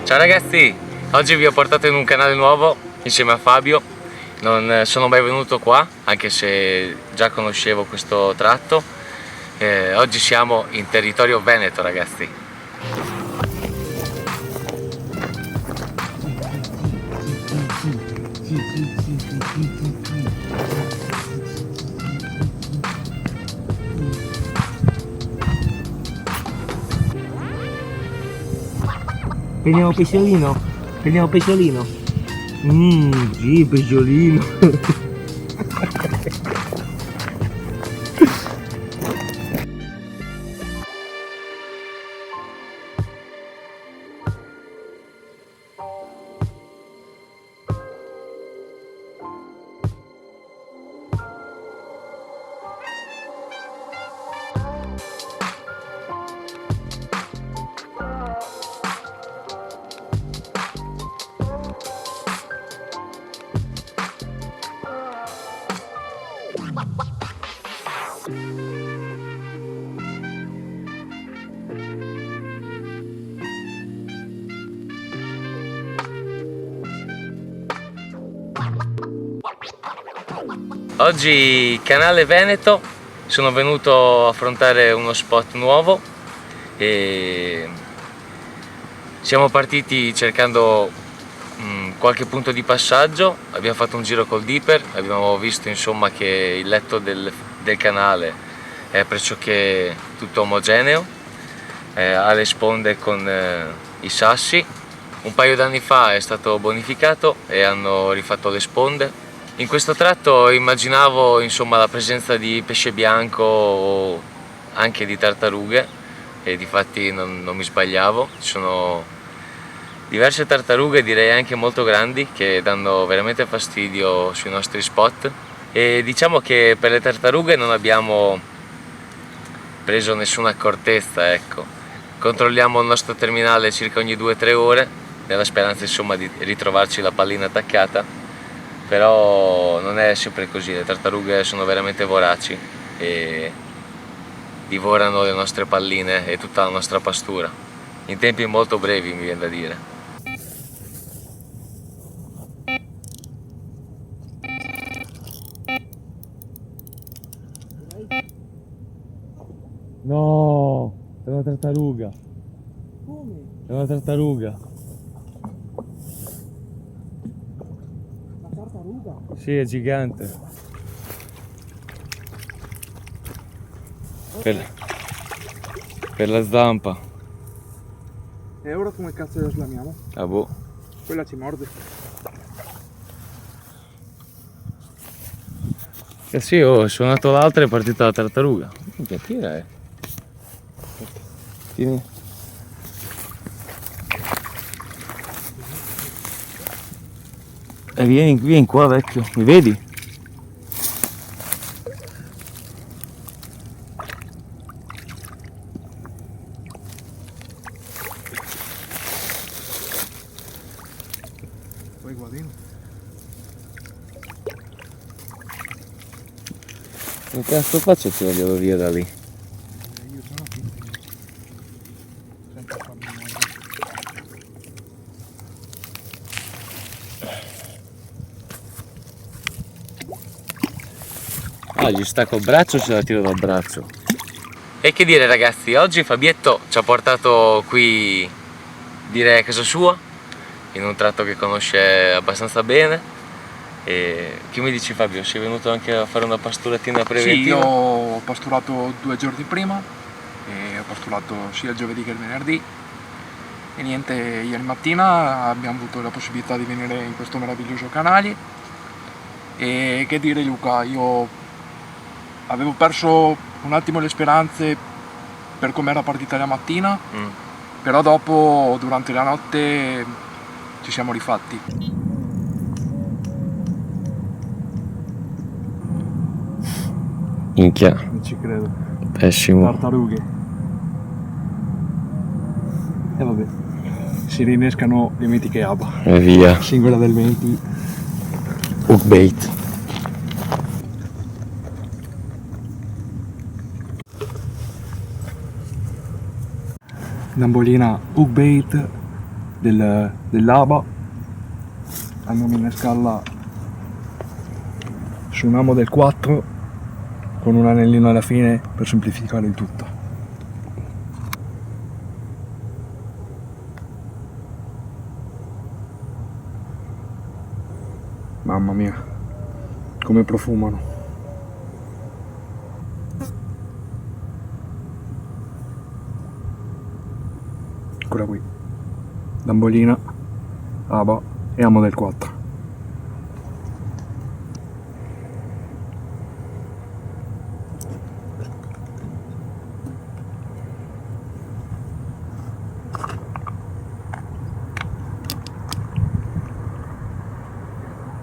Ciao ragazzi, oggi vi ho portato in un canale nuovo insieme a Fabio. Non sono mai venuto qua, anche se già conoscevo questo tratto. Oggi siamo in territorio veneto, ragazzi. Prendiamo pesciolino? Prendiamo pesciolino? Sì, pesciolino. Oggi canale Veneto, sono venuto a affrontare uno spot nuovo e siamo partiti cercando qualche punto di passaggio. Abbiamo fatto un giro col dipper, abbiamo visto insomma che il letto del canale è pressoché tutto omogeneo, ha le sponde con i sassi. Un paio d'anni fa è stato bonificato e hanno rifatto le sponde. In questo tratto immaginavo insomma la presenza di pesce bianco o anche di tartarughe e difatti non mi sbagliavo. Ci sono diverse tartarughe, direi anche molto grandi, che danno veramente fastidio sui nostri spot, e diciamo che per le tartarughe non abbiamo preso nessuna accortezza, ecco. Controlliamo il nostro terminale circa ogni 2-3 ore nella speranza insomma di ritrovarci la pallina attaccata. Però non è sempre così, le tartarughe sono veramente voraci e divorano le nostre palline e tutta la nostra pastura, in tempi molto brevi, mi viene da dire. No, è una tartaruga. Come? È una tartaruga. La tartaruga? Sì, è gigante. Per la zampa. E ora come cazzo la slamiamo? Ah boh. Quella ci morde. Eh sì, ho suonato l'altra e è partita la tartaruga. Minchia, tira, Tieni. Vieni qua, vecchio, mi vedi? Poi guardino. Che cazzo faccio se voglio via da lì? Io sono qui. Senza farmi mordere. Ah, gli stacco il braccio o se la tiro dal braccio? E che dire ragazzi, oggi Fabietto ci ha portato qui, direi a casa sua, in un tratto che conosce abbastanza bene. E che mi dici Fabio, sei venuto anche a fare una pasturatina preventiva? Sì, io ho pasturato 2 giorni prima e ho pasturato sia il giovedì che il venerdì. E niente, ieri mattina abbiamo avuto la possibilità di venire in questo meraviglioso canale. E che dire Luca, io avevo perso un attimo le speranze per come era partita la mattina, però dopo durante la notte ci siamo rifatti. Minchia, Non ci credo. pessimo. Tartarughe. E vabbè, si rinnescano le mitiche ABBA. E via. Singola del 20. Hookbait. Nambolina hookbait dell'Aba. Andiamo in scala su un amo del 4 con un anellino alla fine per semplificare il tutto. Mamma mia, come profumano. Eccola qui, Lambolina, Aba e amo del 4.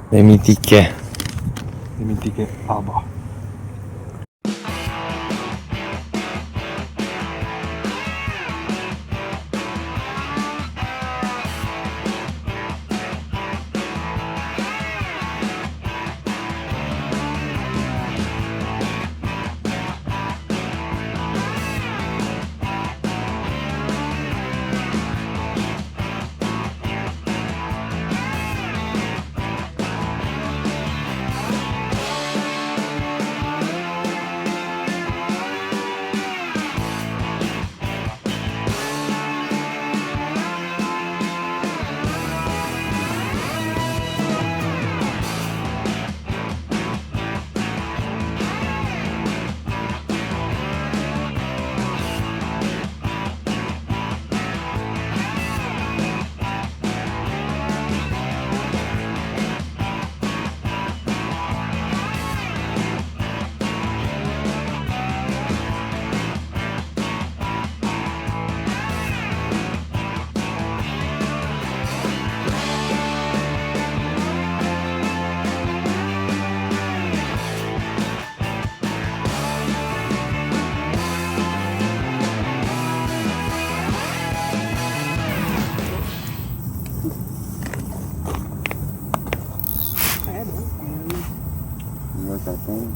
Le mitiche Aba.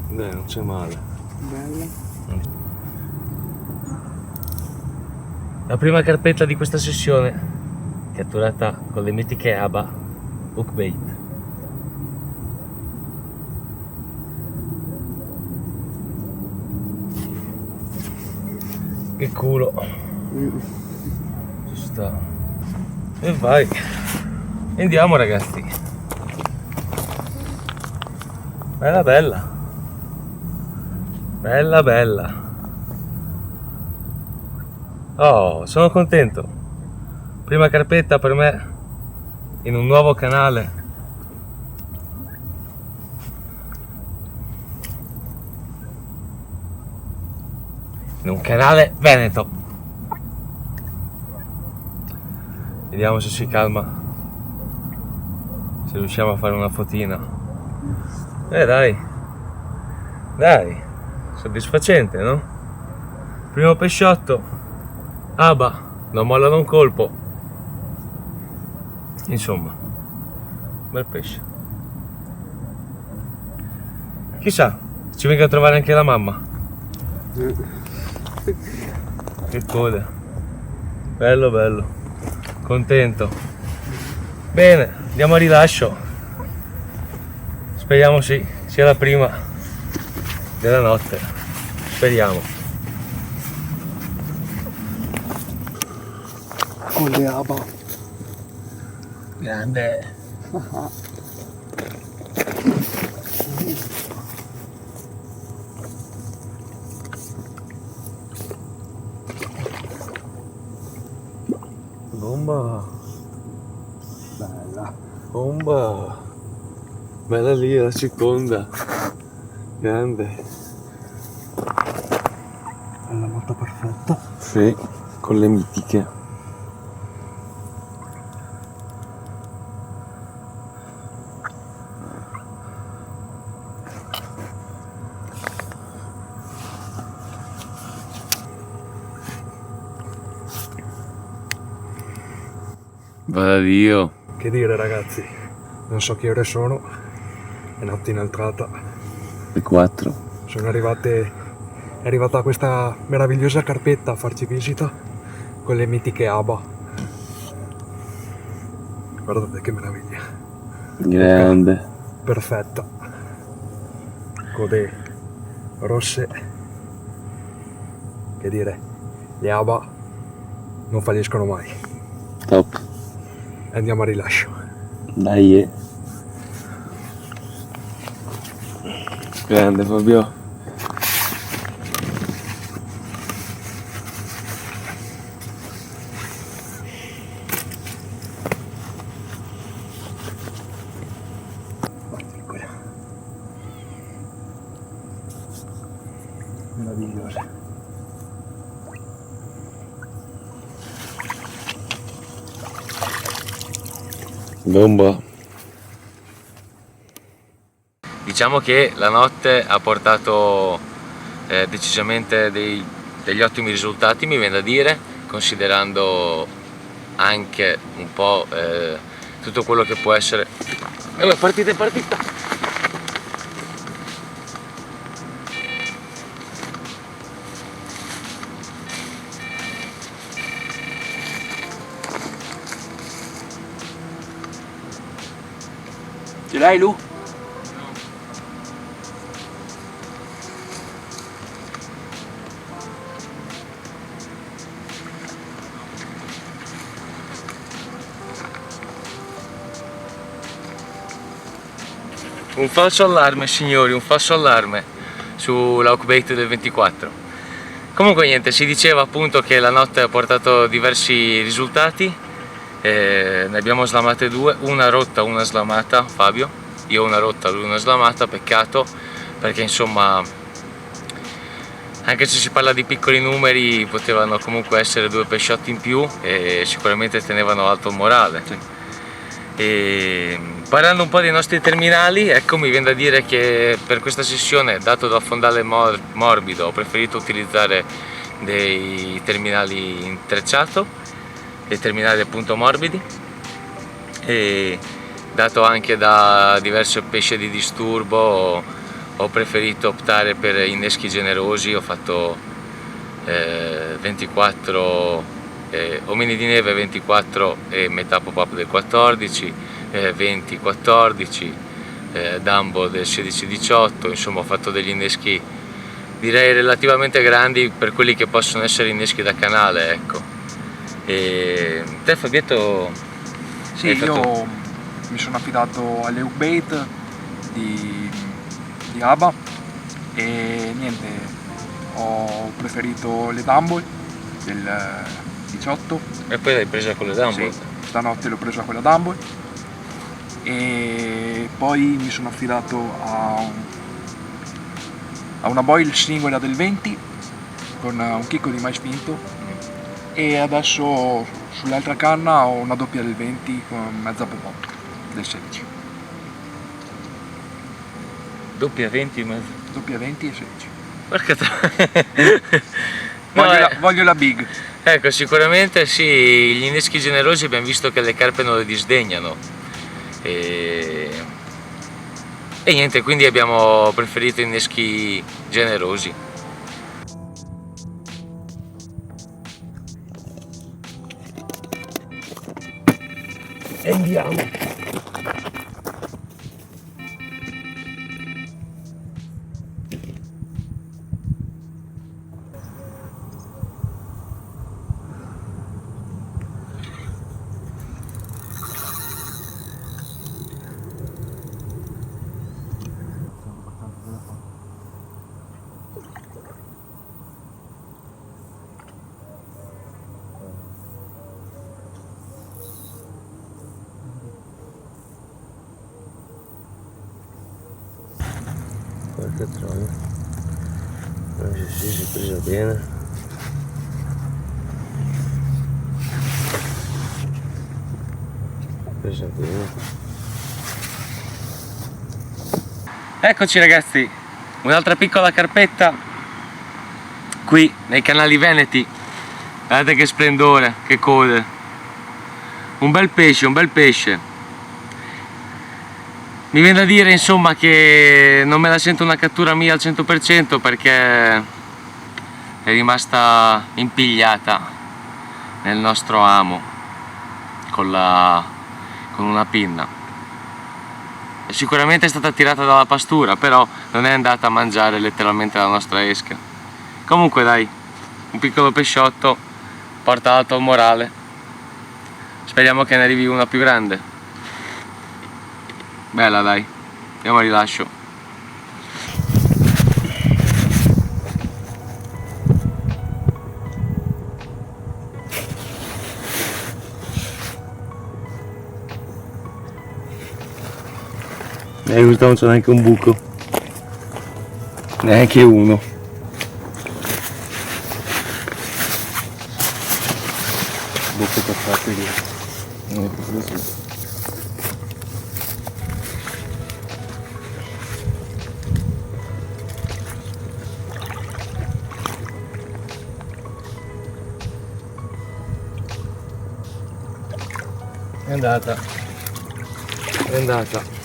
Non c'è male. Bella. La prima carpetta di questa sessione, catturata con le mitiche Aba Hookbait. Che culo. Ci sta. E vai. Andiamo ragazzi. Bella bella. Bella bella. Oh, sono contento. Prima carpetta per me in un nuovo canale. In un canale veneto. Vediamo se si calma. Se riusciamo a fare una fotina. Dai. Dai. Soddisfacente, no? Primo pesciotto. Aba, non mollano un colpo. Insomma, bel pesce. Chissà, ci venga a trovare anche la mamma. Che coda. Bello, bello. Contento. Bene, andiamo a rilascio. Speriamo sia la prima della notte. Speriamo. Con le Aba. Grande. Bomba. Bella. Bomba. Bella lì la seconda. Grande. Bella, molto perfetta. Sì, con le mitiche. Vada Dio. Che dire ragazzi, non so che ore sono, è notte inoltrata. Le 4. È arrivata questa meravigliosa carpetta a farci visita con le mitiche Aba. Guardate che meraviglia. Grande. Perfetta. Code rosse. Che dire, le ABA non falliscono mai. Top. Andiamo a rilascio. Dai. Grande Fabio. Meravigliosa. Bomba. Diciamo che la notte ha portato decisamente degli ottimi risultati, mi viene da dire, considerando anche un po' tutto quello che può essere. Allora, partita è partita! Ce l'hai, Lu? Un falso allarme, signori, un falso allarme sull'Hawkbait del 24. Comunque niente, si diceva appunto che la notte ha portato diversi risultati, ne abbiamo slamate due, una rotta, una slamata, Fabio, io una rotta, lui una slamata, peccato, perché insomma, anche se si parla di piccoli numeri, potevano comunque essere due pesciotti in più e sicuramente tenevano alto il morale. Sì. E parlando un po' dei nostri terminali, ecco, mi viene da dire che per questa sessione, dato da fondale morbido, ho preferito utilizzare dei terminali in trecciato, dei terminali appunto morbidi, e dato anche da diverse pesce di disturbo ho preferito optare per inneschi generosi. Ho fatto 24 omini di neve 24 e metà pop-up del 14, 20-14, Dumbo del 16-18, insomma ho fatto degli inneschi direi relativamente grandi per quelli che possono essere inneschi da canale, ecco. E te Fabietto? Sì, io mi sono affidato alle Hawkbait di ABA e niente, ho preferito le Dumbo del 18. E poi l'hai presa con le Dumbo? Sì, stanotte l'ho presa con la Dumbo e poi mi sono affidato a una boil singola del 20 con un chicco di mais finto e adesso sull'altra canna ho una doppia del 20 con mezza pop-up del 16. Doppia 20 mezzo? Doppia 20 e 16. Porca Voglio la big. Ecco, sicuramente sì, gli inneschi generosi abbiamo visto che le carpe non le disdegnano e niente, quindi abbiamo preferito inneschi generosi. E andiamo. Porca troia. Sì, si è presa bene. Presa bene. Eccoci ragazzi, un'altra piccola carpetta qui nei canali veneti. Guardate che splendore, che code, un bel pesce, un bel pesce. Mi viene da dire insomma che non me la sento una cattura mia al 100% perché è rimasta impigliata nel nostro amo con con una pinna. Sicuramente è stata tirata dalla pastura, però non è andata a mangiare letteralmente la nostra esca. Comunque dai, un piccolo pesciotto porta alto al morale. Speriamo che ne arrivi una più grande. Bella dai, andiamo a rilascio. Questo non c'è neanche un buco. Neanche uno. Bocche tappate lì. Non è proprio così. È andata. È andata.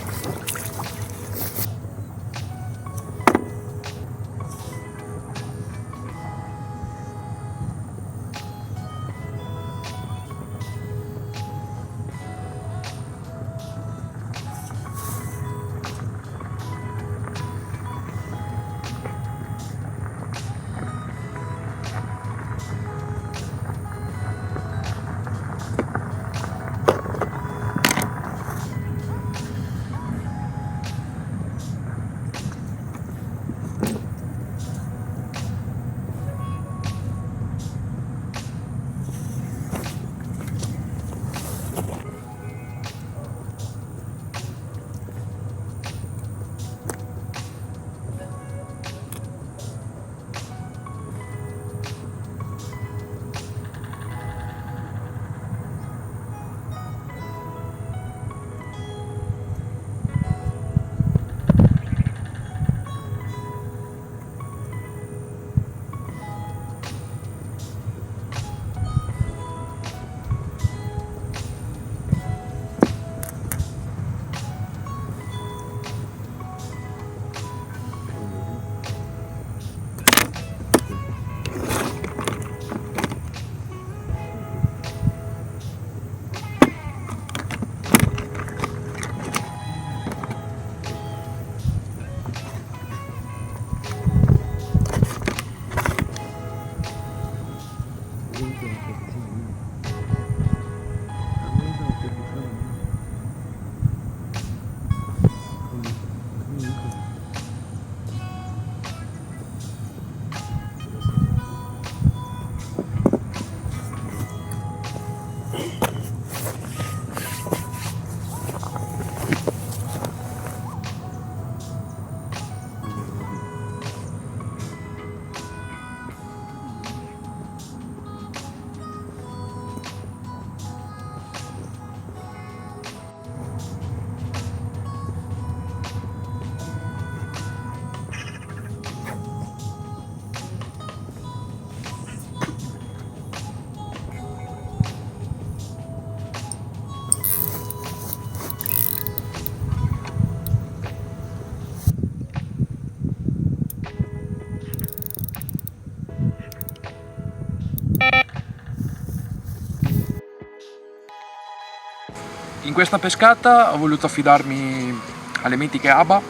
In questa pescata ho voluto affidarmi alle mitiche ABA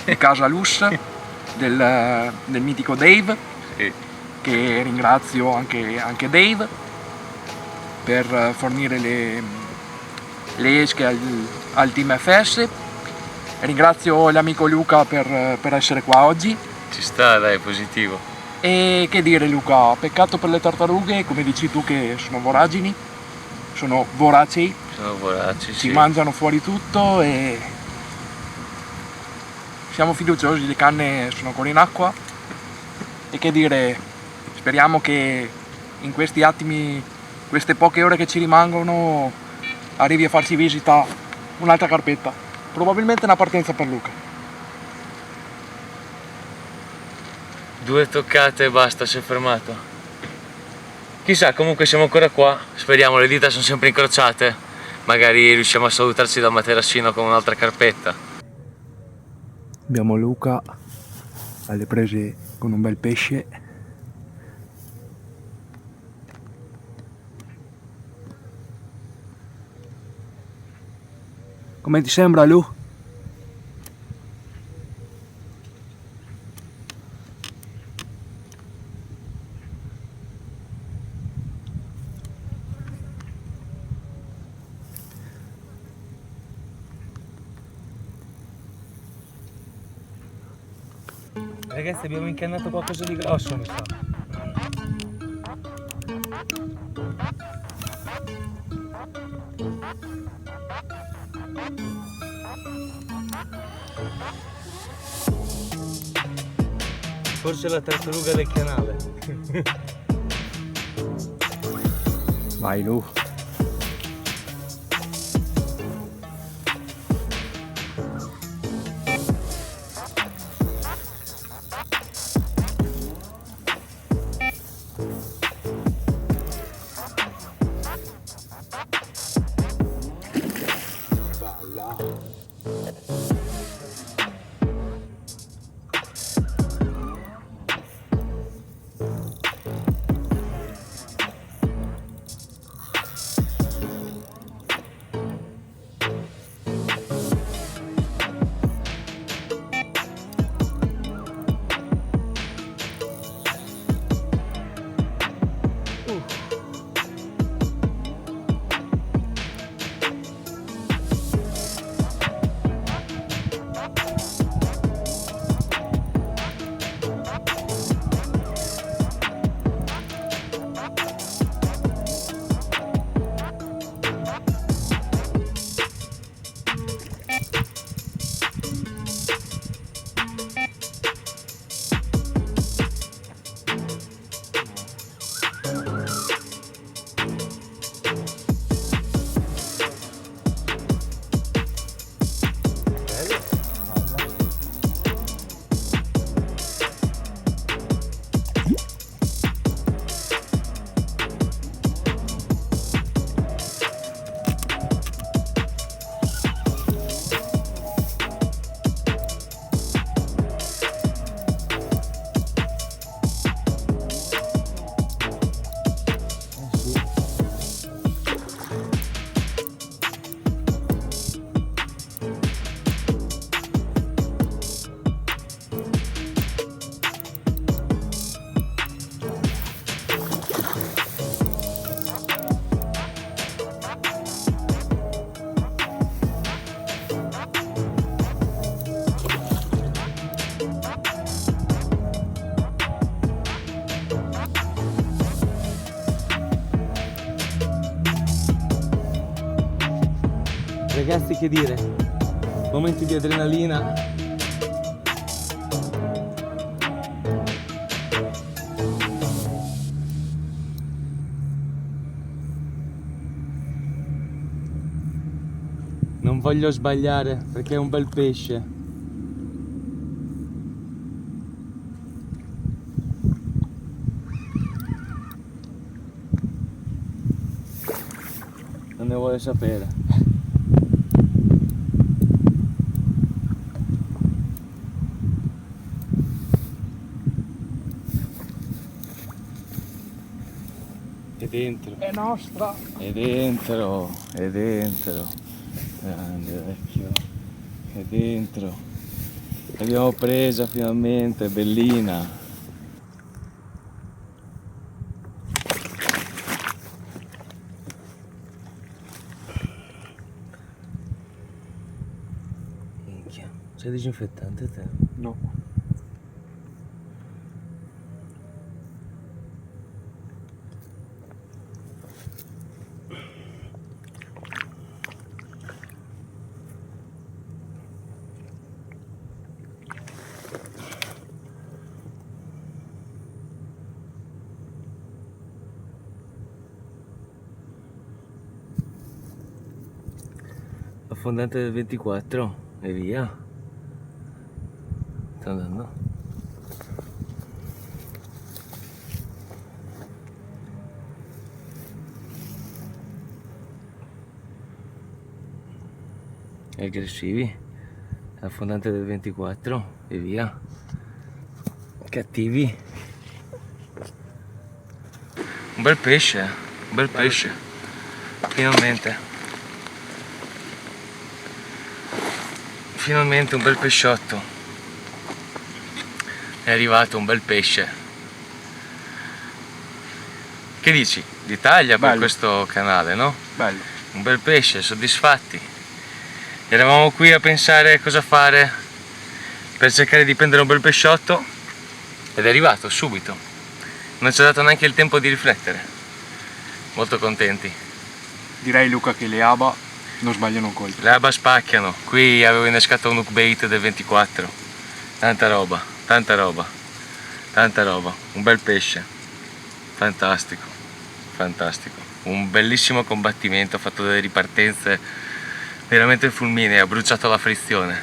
di Casa Lus, del mitico Dave, Sì. che ringrazio anche Dave per fornire le esche al team FS. Ringrazio l'amico Luca per essere qua oggi. Ci sta, dai, positivo. E che dire Luca, peccato per le tartarughe, come dici tu, che sono voragini, sono voracei, Sono voraci, si sì. mangiano fuori tutto e siamo fiduciosi, le canne sono ancora in acqua e che dire, speriamo che in questi attimi, queste poche ore che ci rimangono, arrivi a farci visita un'altra carpetta, probabilmente una partenza per Luca. 2 toccate e basta, si è fermato. Chissà, comunque siamo ancora qua, speriamo, le dita sono sempre incrociate, magari riusciamo a salutarci dal materassino con un'altra carpetta. Abbiamo Luca alle prese con un bel pesce. Come ti sembra, Lu? Ragazzi, abbiamo incannato qualcosa di grosso, mi sa. Forse la tartaruga del canale. Vai, Lu. Ragazzi, che dire? Momenti di adrenalina. Non voglio sbagliare perché è un bel pesce. Non ne voglio sapere. È dentro. È nostra. È dentro. È dentro. Grande vecchio. È dentro. L'abbiamo presa finalmente, bellina. Minchia, c'è disinfettante te? No. Affondante del 24 e via. Sta andando. Aggressivi. Affondante del 24 e via. Cattivi. Un bel pesce, un bel pesce. Finalmente. finalmente un bel pesciotto. È arrivato un bel pesce. Che dici? D'Italia per Bello. questo canale, no? Bello. Un bel pesce, soddisfatti. Eravamo qui a pensare cosa fare per cercare di prendere un bel pesciotto ed è arrivato subito. Non ci ha dato neanche il tempo di riflettere. Molto contenti. Direi, Luca, che le ABA non sbagliano un colpo. Le ABA spacchiano. Qui avevo innescato un hookbait del 24. Tanta roba, tanta roba, tanta roba. Un bel pesce. Fantastico, fantastico. Un bellissimo combattimento, ho fatto delle ripartenze veramente fulminee, ha bruciato la frizione.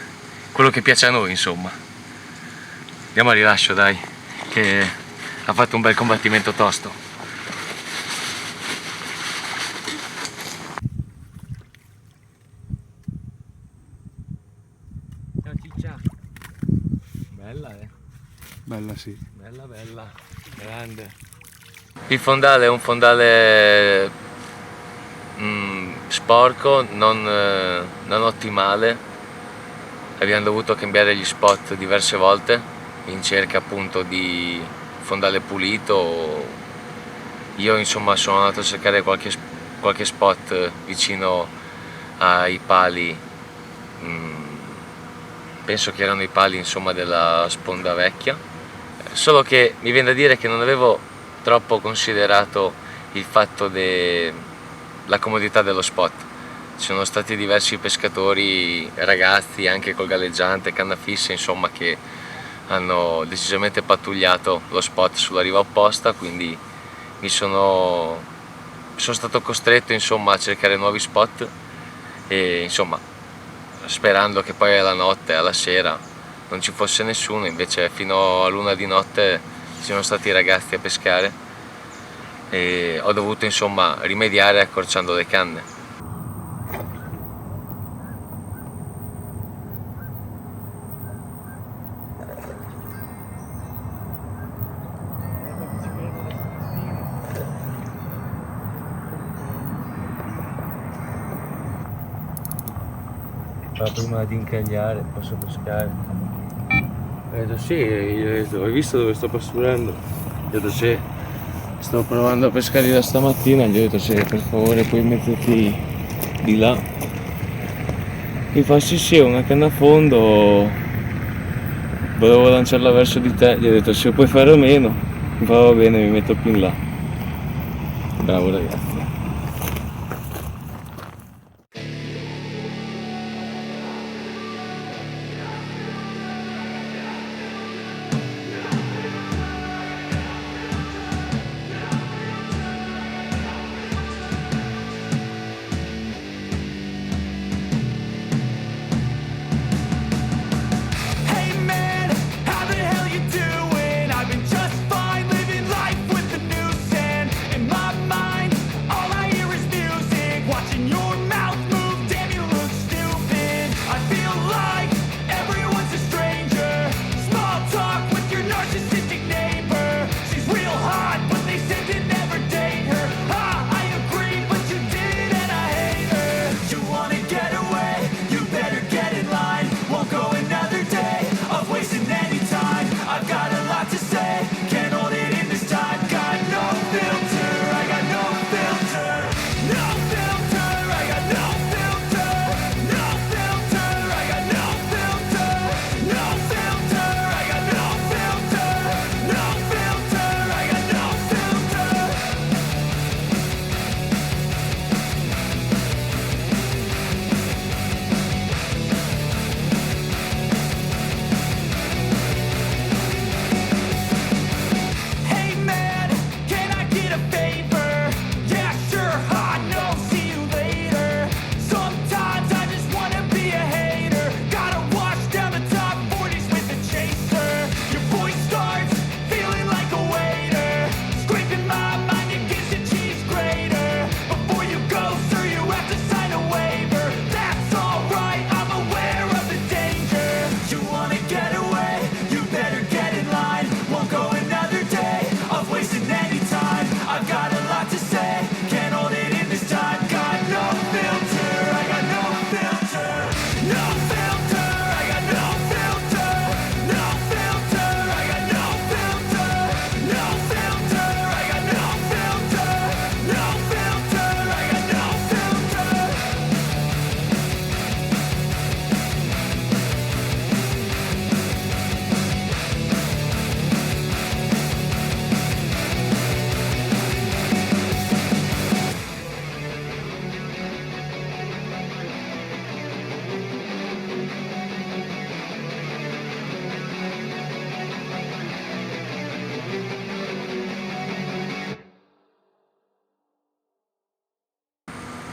Quello che piace a noi, insomma. Andiamo a rilascio, dai, che ha fatto un bel combattimento tosto. Ciao ciccia. Bella, Bella, sì. bella, bella, grande. Il fondale è un fondale sporco, non ottimale. Abbiamo dovuto cambiare gli spot diverse volte in cerca appunto di fondale pulito. Io insomma sono andato a cercare qualche spot vicino ai pali, penso che erano i pali insomma della sponda vecchia, solo che mi viene da dire che non avevo troppo considerato il fatto della comodità dello spot. Ci sono stati diversi pescatori, ragazzi anche col galleggiante, canna fissa, insomma, che hanno decisamente pattugliato lo spot sulla riva opposta, quindi sono stato costretto insomma a cercare nuovi spot e insomma sperando che poi alla notte, alla sera non ci fosse nessuno, invece fino all'1 di notte ci sono stati i ragazzi a pescare e ho dovuto insomma rimediare accorciando le canne. Prima di incagliare posso pescare. Ho detto sì, gli ho detto, hai visto dove sto pasturando? Gli ho detto sì, sto provando a pescare da stamattina, gli ho detto sì, per favore puoi metterti di là. Mi fa sì sì, una canna a fondo, volevo lanciarla verso di te, gli ho detto se puoi fare o meno, mi fa va bene, mi metto più in là. Bravo ragazzi. Hey man, how the hell you doing? I've been just fine living life with the noose and in my mind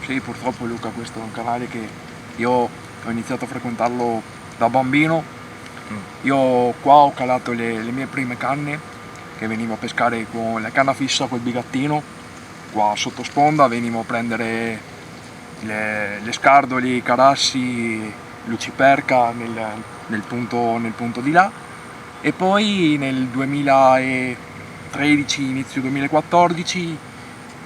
Sì, purtroppo Luca, questo è un canale che io ho iniziato a frequentarlo da bambino. Io qua ho calato le mie prime canne, che venivo a pescare con la canna fissa col bigattino, qua sotto sponda venivo a prendere le scardoli, i carassi, luciperca nel punto di là, e poi nel 2013, inizio 2014,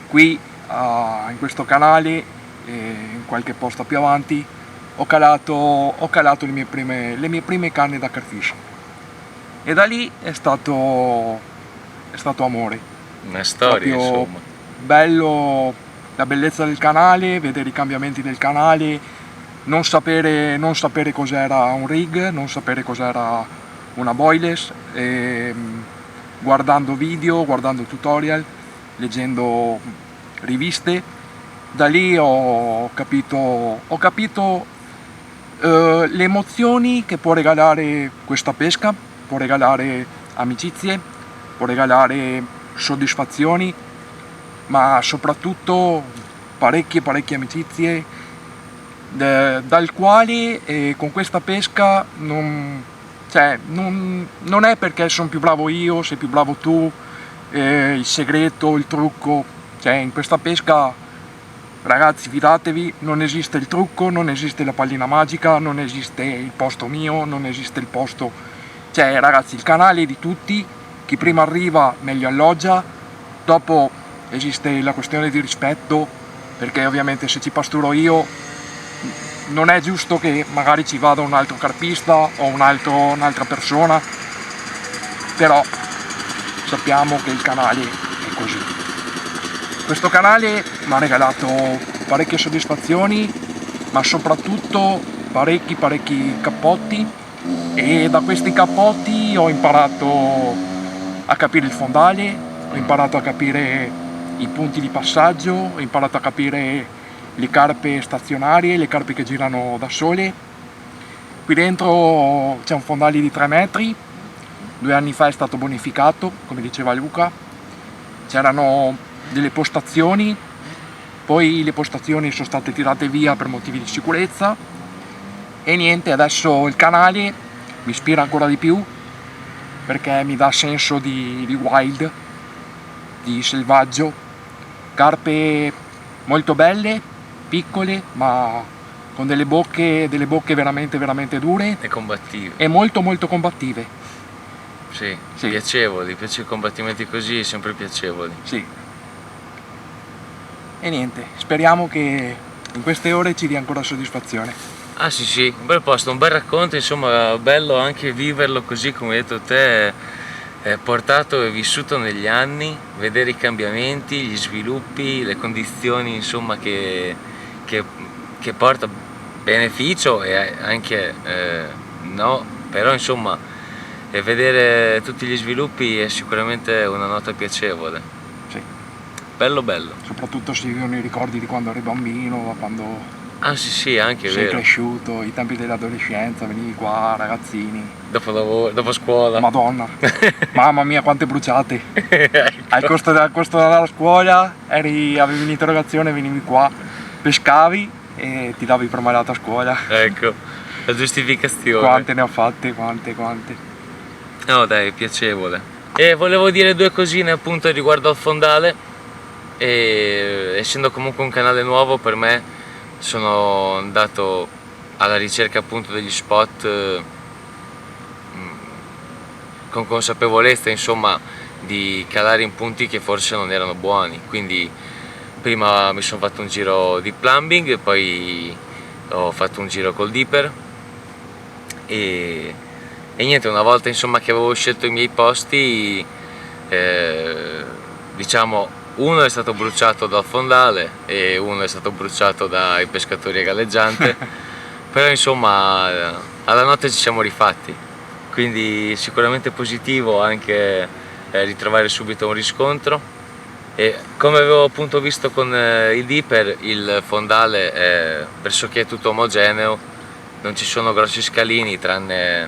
qui in questo canale, in qualche posto più avanti, ho calato le mie prime canne da carfish, e da lì è stato amore. Una storia, Proprio insomma. bello, la bellezza del canale, vedere i cambiamenti del canale, non sapere cos'era un rig, non sapere cos'era una boyless, guardando video, guardando tutorial, leggendo riviste. Da lì ho capito le emozioni che può regalare questa pesca, può regalare amicizie, può regalare soddisfazioni, ma soprattutto parecchie amicizie, dal quale con questa pesca non è perché sono più bravo io, sei più bravo tu, il segreto, il trucco. In questa pesca, ragazzi, fidatevi, non esiste il trucco, non esiste la pallina magica, non esiste il posto mio, non esiste il posto. Ragazzi, il canale è di tutti, chi prima arriva meglio alloggia, dopo esiste la questione di rispetto, perché ovviamente se ci pasturo io non è giusto che magari ci vada un altro carpista o un'altra persona, però sappiamo che il canale è così. Questo canale mi ha regalato parecchie soddisfazioni, ma soprattutto parecchi cappotti, e da questi cappotti ho imparato a capire il fondale, ho imparato a capire i punti di passaggio, ho imparato a capire le carpe stazionarie, le carpe che girano da sole. Qui dentro c'è un fondale di 3 metri, 2 anni fa è stato bonificato, come diceva Luca. C'erano delle postazioni, poi le postazioni sono state tirate via per motivi di sicurezza, e niente, adesso il canale mi ispira ancora di più, perché mi dà senso di wild, di selvaggio, carpe molto belle, piccole, ma con delle bocche veramente dure E combattive. e molto combattive. Sì, Sì. piacevoli, combattimenti così, sempre piacevoli. Sì. E niente, speriamo che in queste ore ci dia ancora soddisfazione. Ah sì, un bel posto, un bel racconto, insomma, bello anche viverlo così come hai detto te, portato e vissuto negli anni, vedere i cambiamenti, gli sviluppi, le condizioni, insomma, che porta beneficio e anche no, però insomma, vedere tutti gli sviluppi è sicuramente una nota piacevole. Sì. Bello. Soprattutto si vivono i ricordi di quando eri bambino, da quando Ah sì, anche sei vero. cresciuto, i tempi dell'adolescenza, venivi qua, ragazzini. Dopo lavoro, dopo scuola. Madonna, mamma mia quante bruciate. Ecco. Al costo della scuola avevi l'interrogazione, venivi qua, pescavi e ti davi per malata a scuola. Ecco, la giustificazione. Quante ne ho fatte, quante. No dai, piacevole. E volevo dire 2 cosine appunto riguardo al fondale, e essendo comunque un canale nuovo per me, sono andato alla ricerca appunto degli spot con consapevolezza, insomma, di calare in punti che forse non erano buoni. Quindi prima mi sono fatto un giro di plumbing, poi ho fatto un giro col dipper e niente, una volta insomma che avevo scelto i miei posti, diciamo, uno è stato bruciato dal fondale e uno è stato bruciato dai pescatori a galleggiante, però insomma alla notte ci siamo rifatti, quindi sicuramente positivo anche ritrovare subito un riscontro. E come avevo appunto visto con il dipper, il fondale è pressoché tutto omogeneo, non ci sono grossi scalini tranne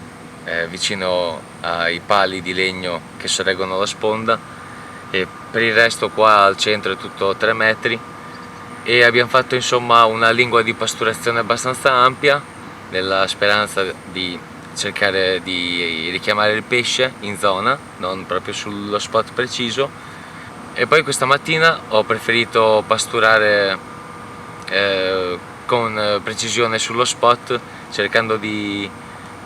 vicino ai pali di legno che sorreggono la sponda, e per il resto qua al centro è tutto 3 metri, e abbiamo fatto insomma una lingua di pasturazione abbastanza ampia nella speranza di cercare di richiamare il pesce in zona, non proprio sullo spot preciso. E poi questa mattina ho preferito pasturare con precisione sullo spot, cercando di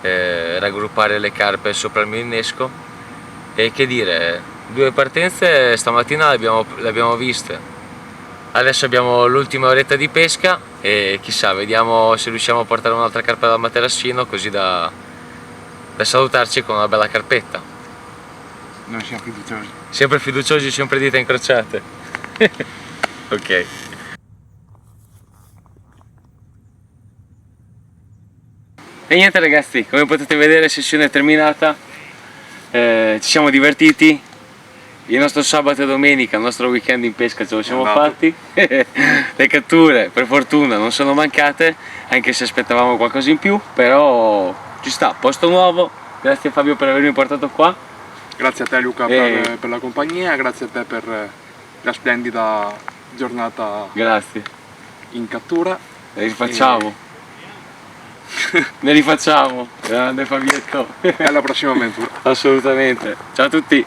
raggruppare le carpe sopra il mio innesco. E che dire, 2 partenze stamattina le abbiamo viste. Adesso abbiamo l'ultima oretta di pesca e chissà, vediamo se riusciamo a portare un'altra carpa da materassino, così da salutarci con una bella carpetta. Noi siamo fiduciosi. Sempre fiduciosi, sempre dita incrociate. Ok. E niente ragazzi, come potete vedere, sessione è terminata. Ci siamo divertiti. Il nostro sabato e domenica, il nostro weekend in pesca ce lo siamo fatti. Le catture per fortuna non sono mancate, anche se aspettavamo qualcosa in più, però ci sta, posto nuovo. Grazie Fabio per avermi portato qua. Grazie a te Luca per la compagnia, grazie a te per la splendida giornata Grazie. in cattura. Ne rifacciamo. Ne rifacciamo. Grande Fabietto. E alla prossima avventura. Assolutamente. Ciao a tutti.